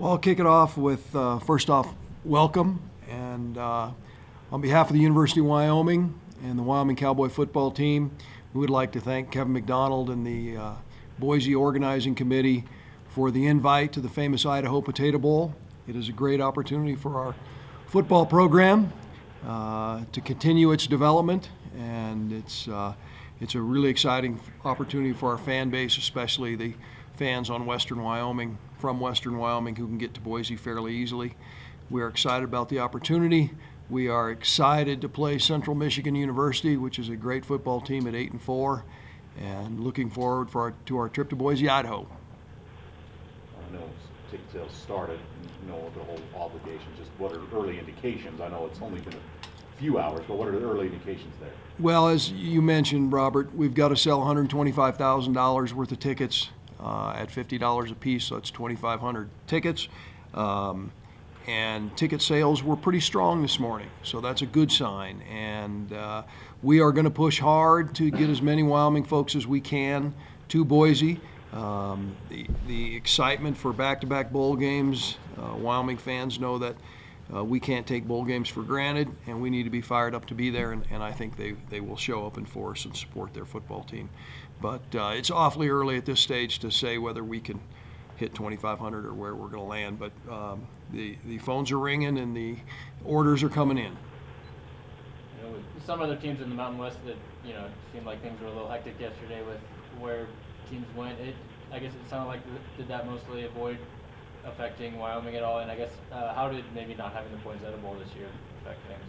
Well, I'll kick it off with, first off, welcome. And on behalf of the University of Wyoming and the Wyoming Cowboy football team, we would like to thank Kevin McDonald and the Boise Organizing Committee for the invite to the Famous Idaho Potato Bowl. It is a great opportunity for our football program to continue its development, and it's a really exciting opportunity for our fan base, especially the fans on Western Wyoming, from Western Wyoming, who can get to Boise fairly easily. We are excited about the opportunity. We are excited to play Central Michigan University, which is a great football team at 8-4, and looking forward to our trip to Boise, Idaho. I know ticket sales started, the whole obligation. Just what are early indications? I know it's only been a few hours, but what are the early indications there? Well, as you mentioned, Robert, we've got to sell $125,000 worth of tickets at $50 a piece, so that's 2,500 tickets. And ticket sales were pretty strong this morning, so that's a good sign. And we are going to push hard to get as many Wyoming folks as we can to Boise. The excitement for back-to-back bowl games, Wyoming fans know that we can't take bowl games for granted, and we need to be fired up to be there, and I think they will show up in force and support their football team. But it's awfully early at this stage to say whether we can hit 2,500 or where we're going to land, but the phones are ringing and the orders are coming in. You know, with some other teams in the Mountain West that, it seemed like things were a little hectic yesterday with where teams went. I guess it sounded like, did that mostly avoid affecting Wyoming at all? And I guess how did maybe not having the Poinsettia Bowl this year affect things?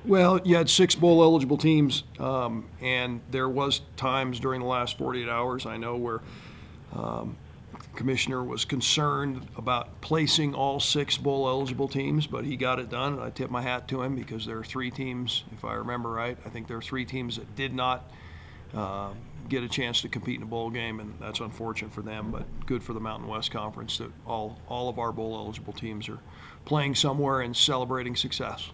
Well, you had 6 bowl-eligible teams, and there was times during the last 48 hours, I know, where the commissioner was concerned about placing all 6 bowl-eligible teams, but he got it done, and I tip my hat to him because there are 3 teams, if I remember right, I think there are 3 teams that did not get a chance to compete in a bowl game, and that's unfortunate for them, but good for the Mountain West Conference that all of our bowl-eligible teams are playing somewhere and celebrating success.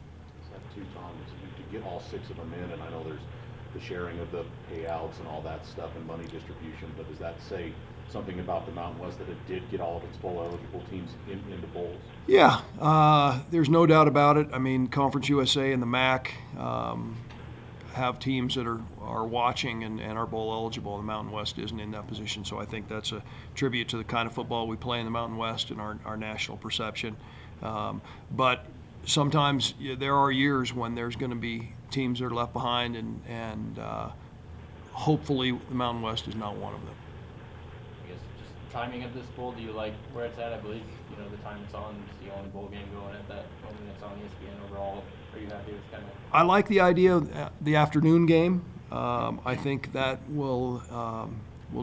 Two times to get all 6 of them in, and I know there's the sharing of the payouts and all that stuff and money distribution, but does that say something about the Mountain West that it did get all of its bowl-eligible teams into bowls? Yeah, there's no doubt about it. I mean, Conference USA and the MAC have teams that are watching and are bowl-eligible. The Mountain West isn't in that position, so I think that's a tribute to the kind of football we play in the Mountain West and our national perception. But sometimes there are years when there's going to be teams that are left behind, and hopefully the Mountain West is not one of them. I guess just timing of this bowl, do you like where it's at? I believe the time it's on, it's the only bowl game going at that moment. It's on ESPN overall. Are you happy with kind of? I like the idea of the afternoon game. I think that will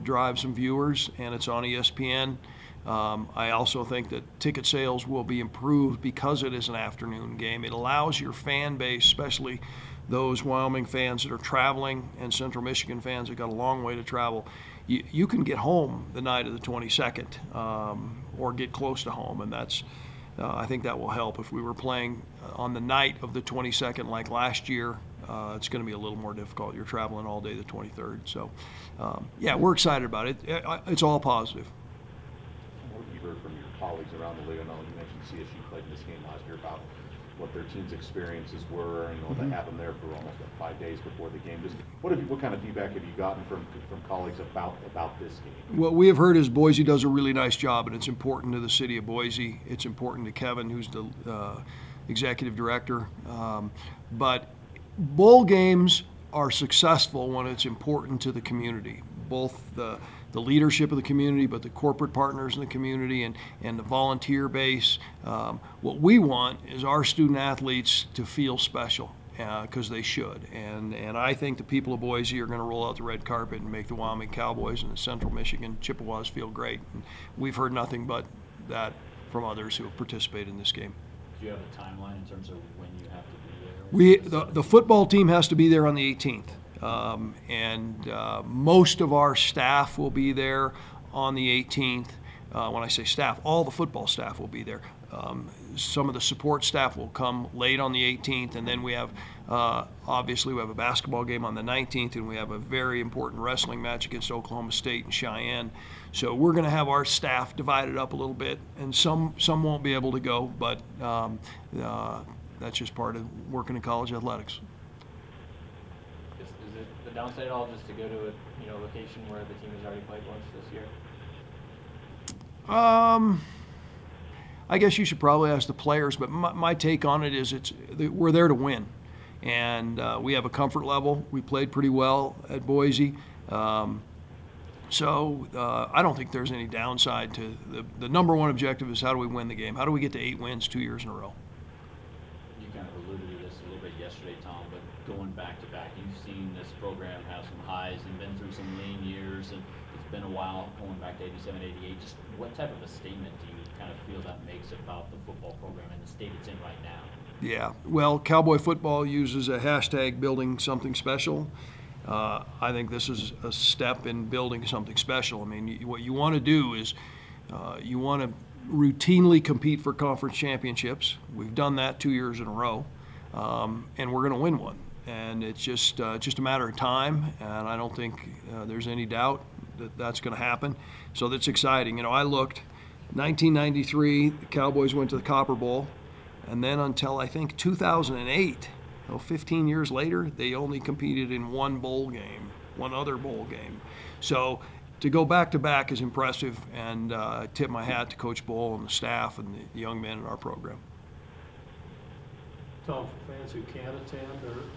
drive some viewers, and it's on ESPN. I also think that ticket sales will be improved because it is an afternoon game. It allows your fan base, especially those Wyoming fans that are traveling and Central Michigan fans that got a long way to travel, you can get home the night of the 22nd or get close to home, and that's I think that will help. If we were playing on the night of the 22nd like last year, it's going to be a little more difficult. You're traveling all day the 23rd. So, yeah, we're excited about it. It's all positive. What have you heard from your colleagues around the league? I know you mentioned CSU played in this game last year, about what their team's experiences were, and they had them there for almost 5 days before the game. Just what kind of feedback have you gotten from colleagues about this game? What we have heard is Boise does a really nice job, and it's important to the city of Boise. It's important to Kevin, who's the executive director. But bowl games are successful when it's important to the community, both the leadership of the community, but the corporate partners in the community and the volunteer base. What we want is our student athletes to feel special, because they should. And I think the people of Boise are going to roll out the red carpet and make the Wyoming Cowboys and the Central Michigan Chippewas feel great. And we've heard nothing but that from others who have participated in this game. Do you have a timeline in terms of when you have to be there? The football team has to be there on the 18th. Most of our staff will be there on the 18th. When I say staff, all the football staff will be there. Some of the support staff will come late on the 18th, and then we have, obviously, we have a basketball game on the 19th, and we have a very important wrestling match against Oklahoma State and Cheyenne. So we're going to have our staff divided up a little bit, and some won't be able to go, but that's just part of working in college athletics. Is it the downside at all just to go to a location where the team has already played once this year? I guess you should probably ask the players, but my take on it is we're there to win, and we have a comfort level. We played pretty well at Boise, so I don't think there's any downside to the number one objective is how do we win the game? How do we get to 8 wins 2 years in a row? You kind of alluded to this a little bit yesterday, Tom, but going back to back, you've seen this program have some highs and been through some lean years, and it's been a while going back to 87, 88. Just what type of a statement do you kind of feel that makes about the football program and the state it's in right now? Yeah, well, Cowboy football uses a hashtag building something special. I think this is a step in building something special. I mean, what you want to do is you want to routinely compete for conference championships. We've done that 2 years in a row, and we're going to win one. And it's just a matter of time, and I don't think there's any doubt that that's going to happen. So that's exciting. I looked, 1993, the Cowboys went to the Copper Bowl, and then until I think 2008, 15 years later, they only competed in one other bowl game. So to go back to back is impressive, and I tip my hat to Coach Bull and the staff and the young men in our program. Tom, for fans who can't attend,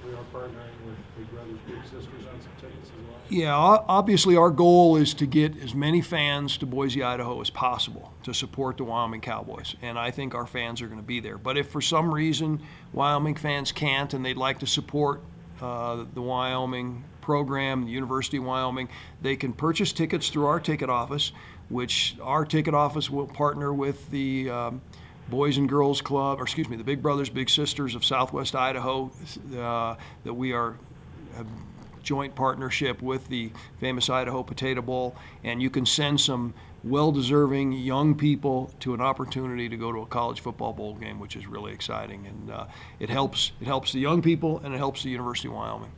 we are partnering with Big Brothers Big Sisters on some tickets as well. Yeah, obviously our goal is to get as many fans to Boise, Idaho as possible to support the Wyoming Cowboys, and I think our fans are going to be there. But if for some reason Wyoming fans can't and they'd like to support the Wyoming program, the University of Wyoming, they can purchase tickets through our ticket office, which our ticket office will partner with the Boys and Girls Club, the Big Brothers Big Sisters of Southwest Idaho, that we are a joint partnership with the Famous Idaho Potato Bowl, and you can send some well-deserving young people to an opportunity to go to a college football bowl game, which is really exciting, and it helps the young people and it helps the University of Wyoming.